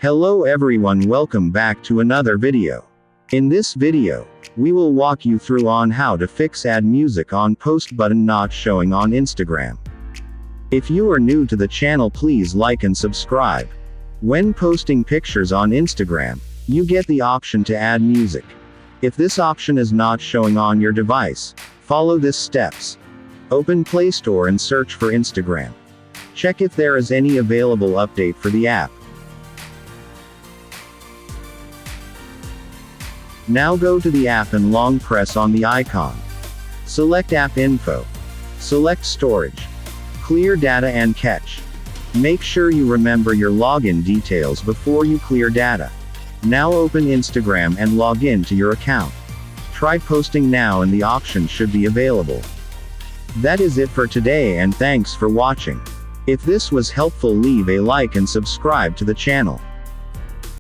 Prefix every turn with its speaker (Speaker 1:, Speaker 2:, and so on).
Speaker 1: Hello everyone, welcome back to another video. In this video, we will walk you through on how to fix add music on post button not showing on Instagram. If you are new to the channel, please like and subscribe. When posting pictures on Instagram, you get the option to add music. If this option is not showing on your device, follow these steps. Open Play Store and search for Instagram. Check if there is any available update for the app. Now go to the app and long press on the icon. Select App Info. Select Storage. Clear data and cache. Make sure you remember your login details before you clear data. Now open Instagram and log in to your account. Try posting now and the option should be available. That is it for today and thanks for watching. If this was helpful, leave a like and subscribe to the channel.